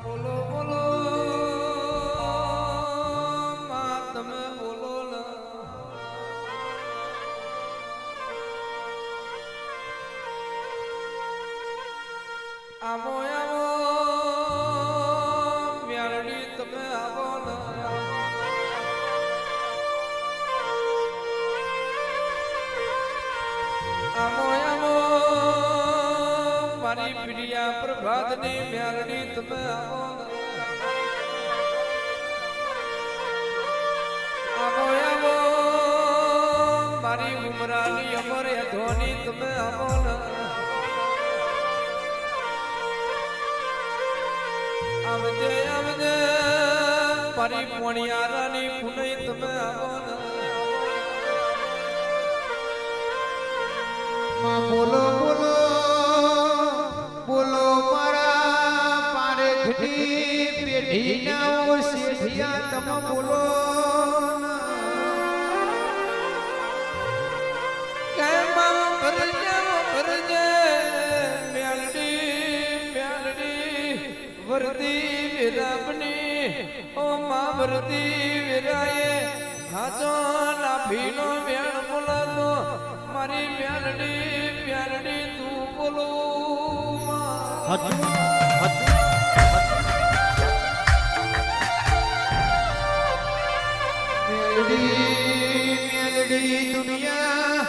બોલો બોલો માં તમે બોલો ને આવો આવો મ્યારડી તમે આવો ને આવો આવો મારી પ્રિયા પ્રભાતની મ્યારડી તમે આવો ને આવો આવો મારી ઉમરાની અમરે ધોની તમે આવો ને આવજે આવજે મારી મોણિયારાની પુનઈ તમે આવો ને બોલો બોલો બોલો મારા પારે ઘડી પેઢી ના શેઠિયા તમે બોલો કેમ ભરજે મેલડી વરદી વિરાબની ઓ માં વરદી વિરાએ હાજો લાભીનો વેણ બોલાતો મારી પ્યારડી તું બોલો મેલડી દુનિયા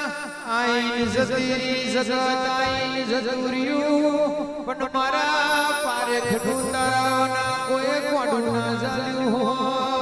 આઈન જતી જગત આઈન જતુર્યું પણ મારા પારે ઘટું તારાના કોઈ કોડું ના ચાલ્યું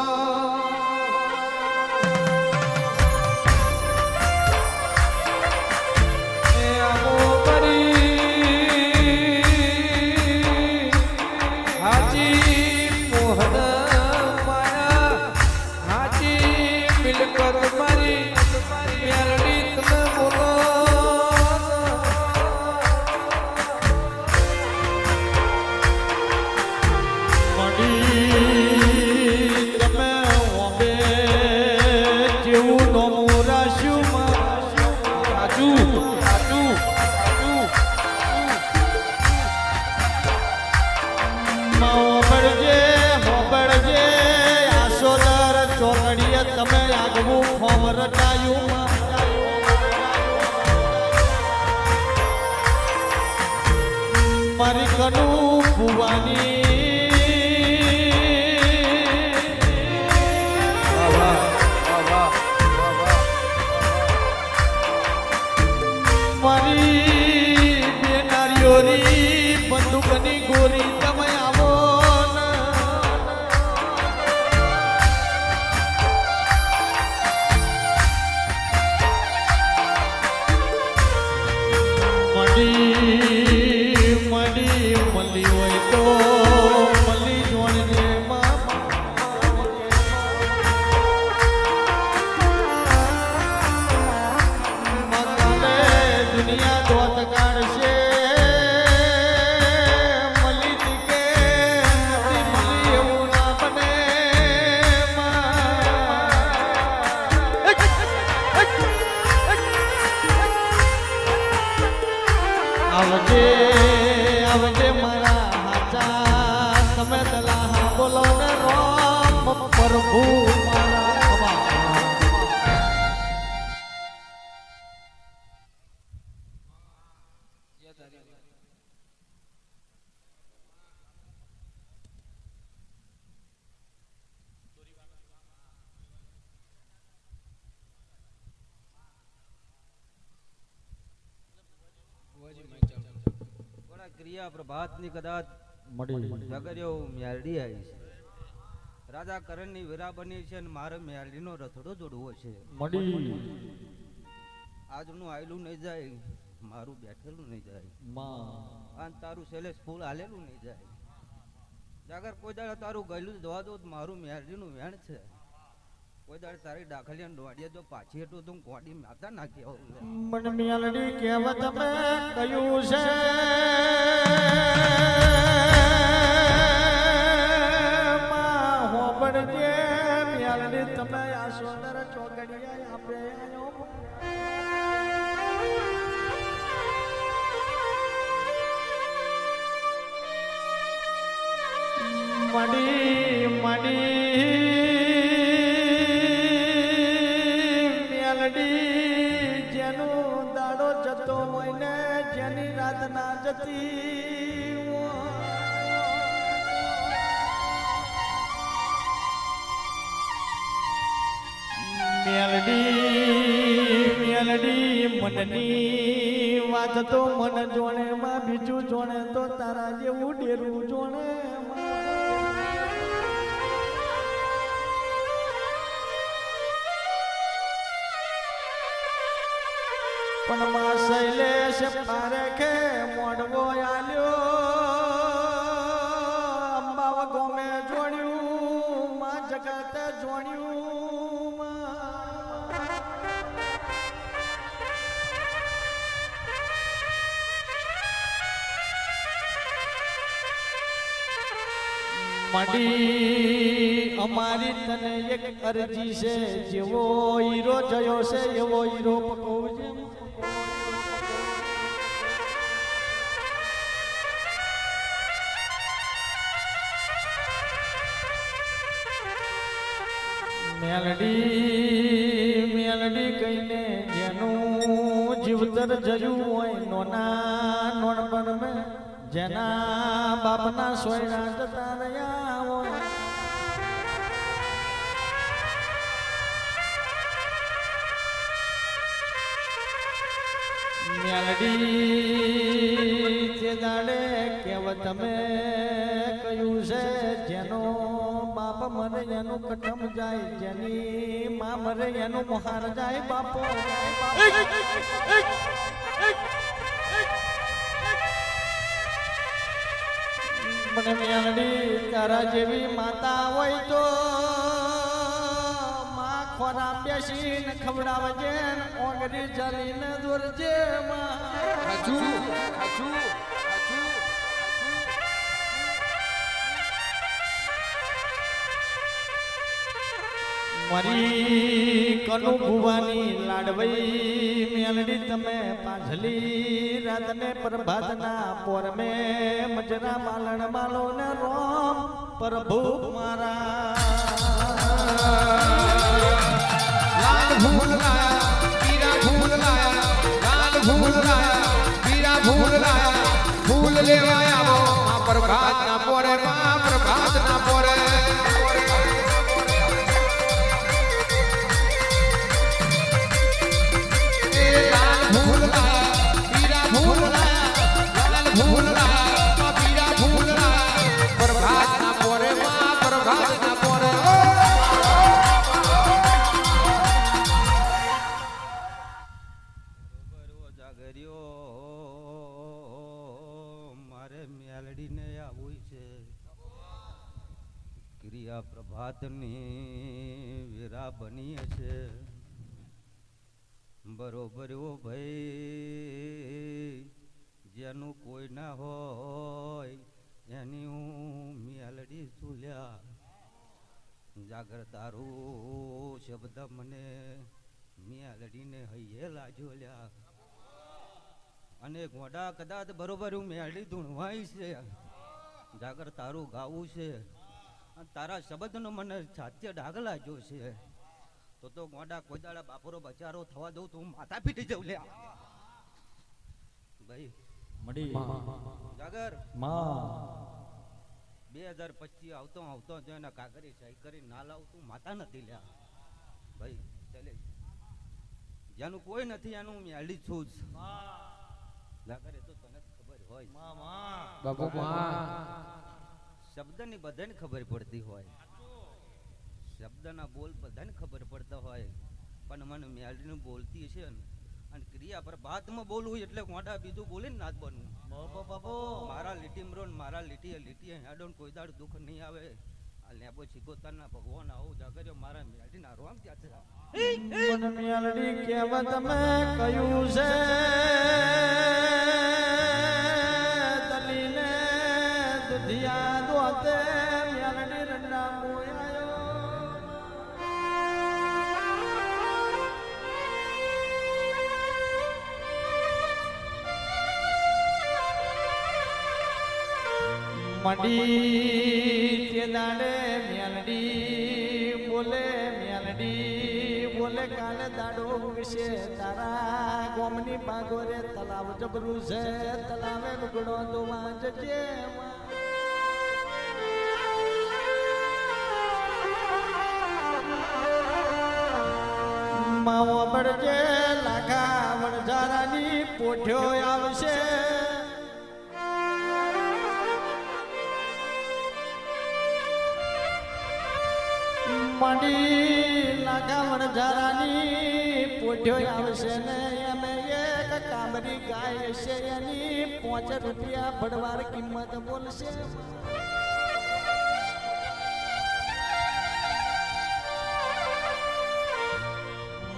તમે આગવું ફોર્મ રટાયું મારી કનું ભુવાની મારી બે નારીઓરી બંદૂકની ગોરી તમે આવો મળી હોય તો મળી જોડજે દુનિયા દોત કાઢશે મળી કે નથી મળી એવું ના બને આવજે આવજે મારા હાચા તમે દલાહા બોલો ને રામ પ્રભુ મારા ક્રિયા પ્રભાતની કદાચ જગર્યો મ્યારડી આવી છે રાજા કરણની વીરા બની છે અને મારે મ્યારડીનો રથડો જોડવો છે આજનું આયલું નહીં જાય મારું બેઠેલું નહીં જાય અને તારું સેલેસ ફૂલ હાલેલું નહીં જાય જાગર કોઈ દાડે તારું ગયેલું દવા દો મારું મ્યારડીનું વેણ છે કોઈ દાડે તારી ડાખલિયા દોડીએ તો પાછી એટલું તું કોડી માતા નાખી આવું મન મ્યાલડી કહેવત તમે કહ્યું છે હોબળજે મ્યાલડી તમે આ સુંદર ચોકડીયા આપે મેલડી જેનો દાડો જતો હોય ને જેની રાત ના જતી મેલડી મનની વાત તો મન જોણે માં બીજું જોણે તો તારા જેવું ડેરું જોણે પણ માં શૈલેષ પારેખે મોડવો આલ્યો અંબાવ ગોમે જોડ્યું માં જગતે જોડ્યું મડી અમારી તને એક અરજી છે જેવો હીરો જયો છે એવો હીરો પકવજે મેલડી કહીને જેનું જીવતર જયું હોય નોના નોનપણ મેં જેના બાપના સોયના જતા રહ્યા હોય મેલડી તે દાડે કેવત તમે કહ્યું છે જેનો બાપ મરે એનું કટમ જાય જેની માં મરે એનું મોહાર જાય બાપો મને મેલડી તારા જેવી માતા હોય તો માં ખોરા બેસીને ખવડાવજે ઓગરી જલીને દોરજે માં મારી કનુ ભુવાની લાડવઈ મેલડી તમે પાછલી રાતને પ્રભાતના પોર મે મજરા માલણ માલો ને રોમ પ્રભુ મારા લાલ ફૂલ લાયા પીરા ફૂલ લાયા લાલ ફૂલ લાયા પીરા ફૂલ લાયા ફૂલ લેવા આવો માં પ્રભાત ના પોરે માં પ્રભાત ના પોરે પ્રભાતની વીરા બની છે બરોબર ઓ ભાઈ જેનું કોઈ ના હોય એની હું મેલડી ચૂલ્યા જાગર તારું શબ્દ મને મેલડીને હૈયે લાજો લ્યા અને ગોડા કદાચ બરોબર હું મેલડી ધૂણવાય છે જાગર તારું ગાવું છે તારા શબ્દનો મને છાત્ય ડાગ લાગ્યો છે તો ગોડા કોઈ દાડા બાપરો બચારો થવા દઉં તો હું માથા પીટી જાઉં લે ભાઈ મડી જાગર માં 2025 આવતો જો એના કાગરી સહી કરી ના લાવતું માતા નથી લ્યા ભાઈ ચાલે જેનું કોઈ નથી એનું હું મેળી છું જ જાગર એ તો તને ખબર હોય બાપુ માં શબ્દની બધાને ખબર પડતી હોય શબ્દના બોલ બધાને ખબર પડતા હોય પણ મને મેલડીનું બોલતી છે અને ક્રિયા પર બાદમાં બોલવું એટલે મોઢા બીજું બોલે ને ના જ બનવું મારા લીટી મરોન મારા લીટી હેડોન કોઈ દાડ દુઃખ નહીં આવે આ લેબો શીખોતાના ભગવાન આવું જાગર્યો મારા મેલડીના રોમ ત્યાં છે મન મેલડી કેવા તમે કહ્યું છે દલીને દુધિયા દોતે મેલડી રંડા મોયાયો મડી તે દાડે મેલડી બોલે કાલે દાડો વિશે તારા ગોમની બાગોરે તલાવ જબરું છે તલાવે લુગડો દોવા જજે માવો બળજે લાખા વણઝારાની પોઠ્યો આવશે મડી લાખા વણઝારાની પોઠ્યો આવશે ને એમે એક કામરી ગાય છે એની 5 રૂપિયા ભડવાર કિંમત બોલશે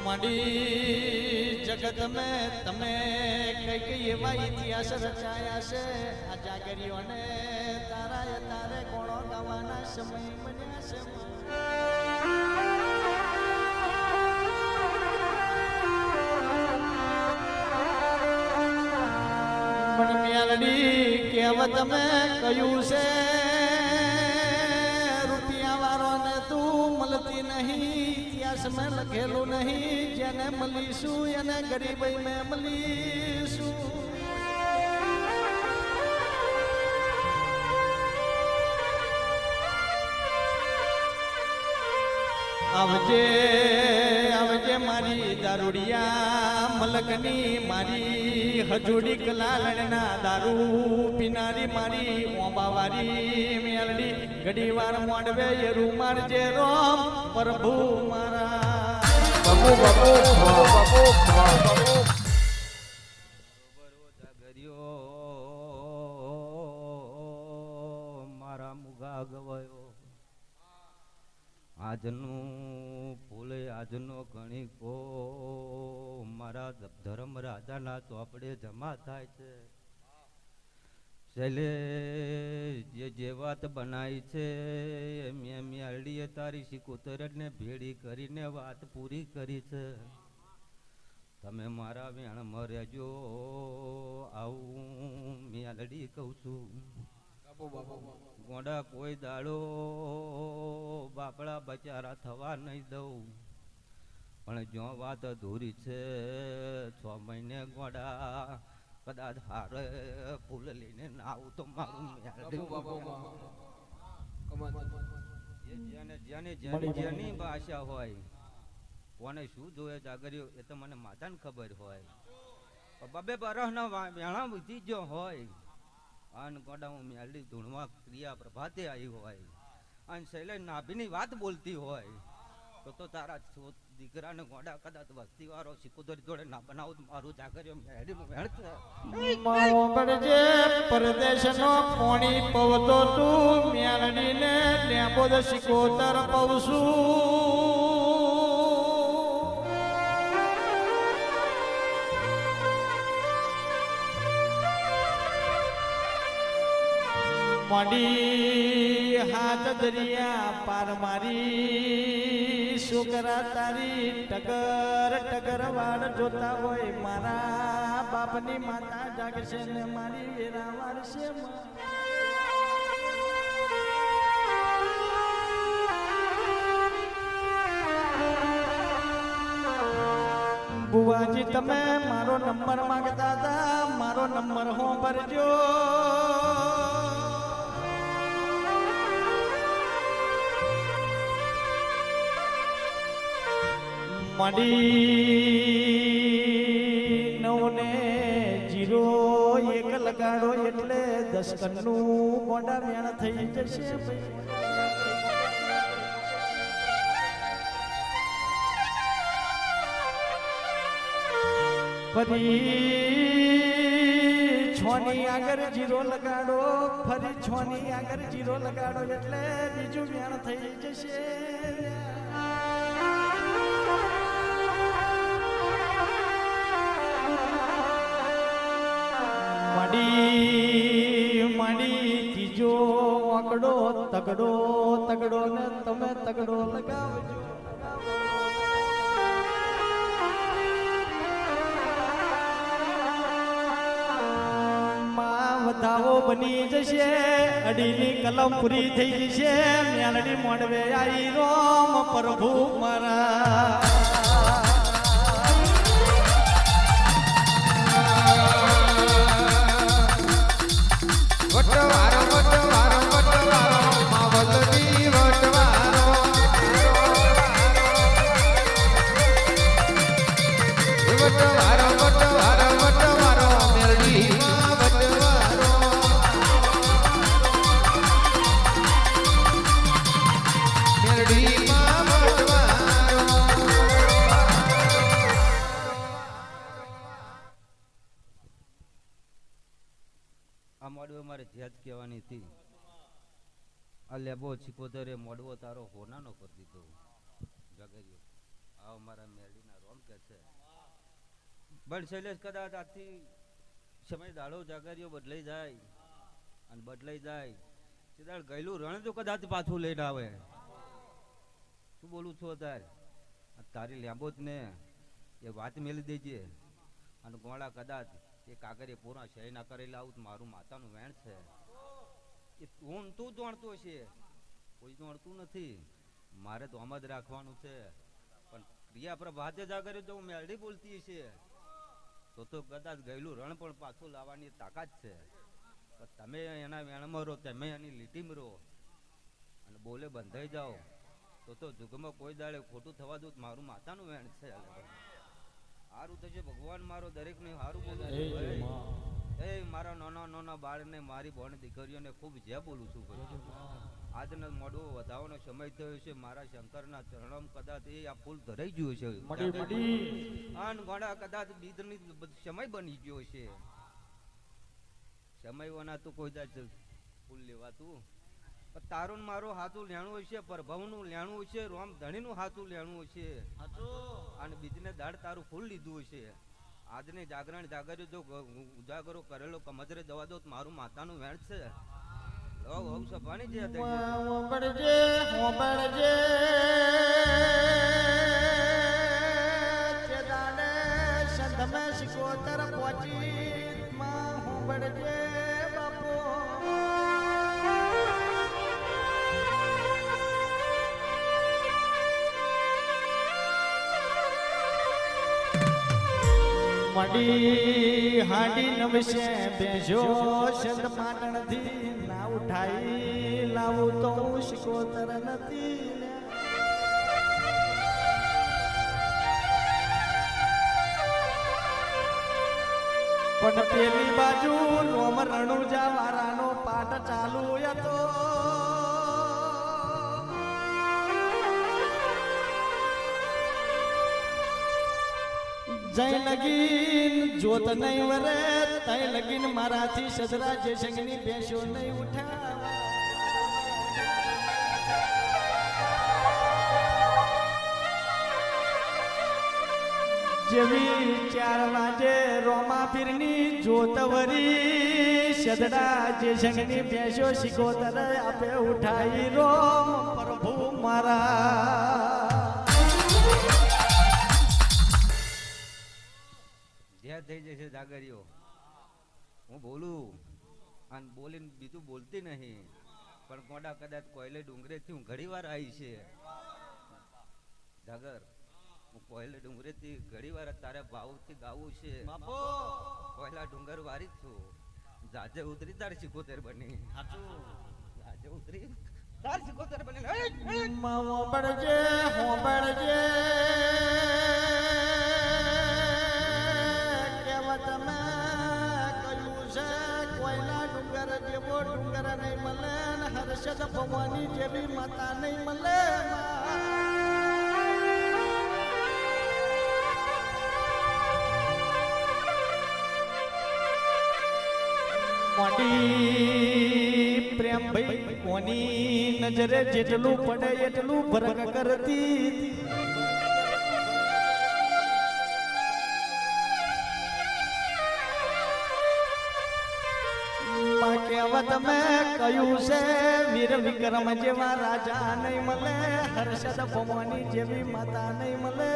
મડી જગત મેં તમે કઈ એવા ઇતિહાસ રચાયા છે આ જાગરીઓને તારે કોણો ગાવાના સમય બન્યા છે મણી મેલડી કહેવત મેં કહ્યું છે રૂપિયા વાળો ને તું મળતી નહીં ઇતિહાસ મેં લખેલું નહીં જેને મળીશું એને ગરીબાઈ મેં મળીશું આવજે મારી દારૂડિયા મલકની મારી હજુડી કલાલના દારૂ પીનારી મારી ઓંબાવારી મેલડી ઘડીવાર મોડવે એરું મારજે રોમ પ્રભુ મારા બાપુ બાપુ બાપુ બાપુ જાગર્યો મારા મુગા ગવાયો આજનું ફૂલે આજનો કણિકો મારા ધર્મ રાજાના ચોપડે જમા થાય છે છેલ્લે જે વાત બનાવી છે મેં મેળીએ તારી સિકોતરને ભેડી કરીને વાત પૂરી કરી છે તમે મારા વેણમાં રહેજો આવું મેલડી કહું છું ગોડા કોઈ દાડો બાપડા બચારા થવા નહીં દઉં પણ જો વાત અધૂરી છે 6 મહિને ગોડા કદાચ હારે ફૂલ લઈને ના આવું તો મારું જેની ભાષા હોય કોને શું જોયે જાગર્યો એ તો મને માતાને ખબર હોય બબે બરસના વેણા વીતી ગયો હોય અન ગોડા હું મેલડી ધૂણવા ક્રિયા પ્રભાતે આવી હોય અને શૈલે નાભીની વાત બોલતી હોય તો તારા દીકરાને ગોડા કદાચ વસ્તી વાળો સિકોદર જોડે ના બનાવું તો મારું જાગર્યો મેલડીનું વેણ છે મારો બળજે પરદેશનો પોણી પવતો તું મેલડીને લેબોદ સિકોતર પવસું મડી હાથ દરિયા પાર મારી છોકરા તારી ટગર વાળ જોતા હોય મારા બાપની માતા જાગશે ને મારી વેરા વારશે બુવાજી તમે મારો નંબર માંગતા હતા મારો નંબર હો ભરજો મડી 9 ને 0 1 લગાડો એટલે 10 કન્નું ગોડા વેણ થઈ જશે ફરી 6 ની આગળ 0 લગાડો ફરી 6 ની આગળ 0 લગાડો એટલે બીજું વેણ થઈ જશે મડી ત્રીજો આંકડો તગડો ને તમે તગડો લગાવજો વધાવો બની જશે અડીની કલમ પૂરી થઈ જશે મેલડી મોડવે આઈ રોમ પ્રભુ મારા વટવારો વટવારો વટવારો માવલની વટવારો વટવારો વટવારો વટવારો મેલડીમાં વટવારો મેલડીમાં વટવારો આ મોડવો મારે જ્યાં જ કહેવાની હતી આ લેબો છીકોતરે મોડવો તારો હોનાનો કરી દીધો જગર્યો આ અમારા મેરડીના રોમ કે છે પણ શૈલેષ કદાચ આથી સમય દાડો જાગર્યો બદલાઈ જાય અને બદલાઈ જાય સીધા ગયેલું રણ તો કદાચ પાછું લઈને આવે શું બોલું છું અત્યારે તારી લેબો જ ને એ વાત મેલી દેજે અને ગોળા કદાચ એ કાગરે પૂરા શય ના કરેલા આવું મારું માતાનું વેણ છે એ તું દોડતો છે કોઈ દોડતું નથી મારે તો આમ જ રાખવાનું છે પણ ક્રિયા પર ભાતે જાગરે જો મેરડી બોલતી છે તો કદાચ ગયેલું રણ પણ પાછું લાવવાની તાકાત છે પણ તમે એના વેણમાં રહો તમે એની લીટીમાં રહો અને બોલે બંધાઈ જાઓ તો જુગમાં કોઈ દાડે ખોટું થવા દઉં મારું માતાનું વેણ છે સારું થશે ભગવાન મારો દરેક ને સારું બોલે એ મારા નાના નાના બાળને મારી બોન દીકરીઓને ખૂબ જે બોલું છું આજનો મોડો વધાવવાનો સમય થયો છે મારા શંકરના ચરણમ કદાચ એ આ ફૂલ ધરાઈ ગયું છે આન ગોડા કદાચ બીજની સમય બની ગયો છે સમય વના તું કોઈ દાચ ફૂલ લેવાતું તારું મારો હાથું લેણું છે પ્રભવનું લેણું છે રોમ ધણીનું હાથું લેણું છે અને બીજને દાડ તારું ફૂલ લીધું છે આજને જાગરણ જાગર્યો જો ઉજાગરો કરેલો કમજરે દવા દો મારું માતાનું વેણ છે લોગ હોવ સભાની જે હોબળજે હોબળજે ચેદાડે સંધમે શિકોતર પહોંચી માં હોબળજે બાપો મડી હાડી નવશે બેજો શંદ માટણથી ના ઉઠાઈ લાવું તો શિકોતર નથી પણ પેલી બાજુ રોમ રણુજા વારાનો પાઠ ચાલુ હતો જય લગીન જોત નહીં વરે તય લગીન મારાથી સદરા જયશંકરની બેસો નહીં ઉઠા જેવી 4 વાગે રોમા પીરની જોત વરી સદરા જયશંકરની બેસો શિકોતર આપે ઉઠાઈ રોમ પ્રભુ મારા થઈ જશે જાગરીઓ હું બોલું અને બોલીને બીજું બોલતી નહીં પણ કોડા કદાચ કોયલે ડુંગરેથી હું ઘણી વાર આવી છે જાગર હું કોયલે ડુંગરેથી ઘણી વાર તારે ભાવથી ગાવું છે કોયલા ડુંગર વારી જ છું જાજે ઉતરી તાર શિકોતર બની જાજે ઉતરી તાર શિકોતર બની હોબળજે હોબળજે તમે કહ્યું છે કોયલા ડુંગર જેવો ડુંગર નહીં મળે ને હર્ષદ ભવાની જેવી માતા નહીં મળે મોટી પ્રેમ ભાઈ કોની નજરે જેટલું પડે એટલું ભરક કરતી કહેવત મેં કહ્યું છે વીર વિક્રમ જેવા રાજા નહીં મળે હર્ષદ ભવાની જેવી માતા નહીં મળે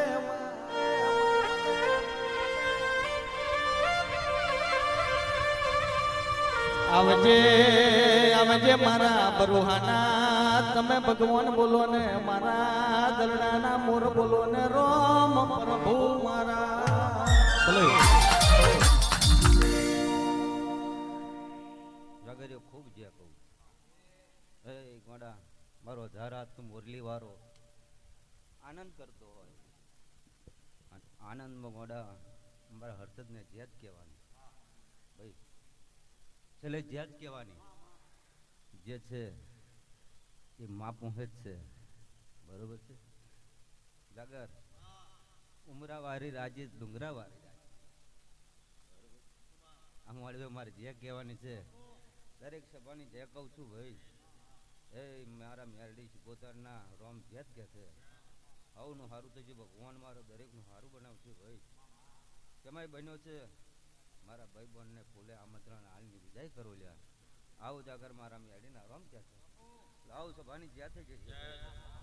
આવજે આવજે મારા બરુહાના તમે ભગવાન બોલો ને મારા દલડાના મોર બોલો ને રોમ પ્રભુ મારા ભલે જાગર્યો ખૂબ જ્યાં કહું એ ગોડા મારો ધારા તું મુરલી વાળો આનંદ કરતો હોય આનંદમાં ગોડા મારા હર્ષદને જેત કહેવાની ભાઈ છેલ્લે જેત કહેવાની જે છે એ માં પહોંચે જ છે બરોબર છે જાગર ઉમરાવાળી રાજી ડુંગરાવાળી રાજી આમ વાળી મારે જે કહેવાની છે દરેક સભાની જે કહું છું ભાઈ એ મારા મેરડી શિકોતરના રોમ જેત કે છે આવું સારું તો જે ભગવાન મારો દરેકનું સારું બનાવશે ભાઈ કેમાય બન્યો છે મારા ભાઈ બહેનને ફૂલે આમંત્રણ હાલની વિદાય કરો લ્યા આવું જાગર મારા મેરડીના રોમ કે છે આવું સભાની જ્યાં થઈ જશે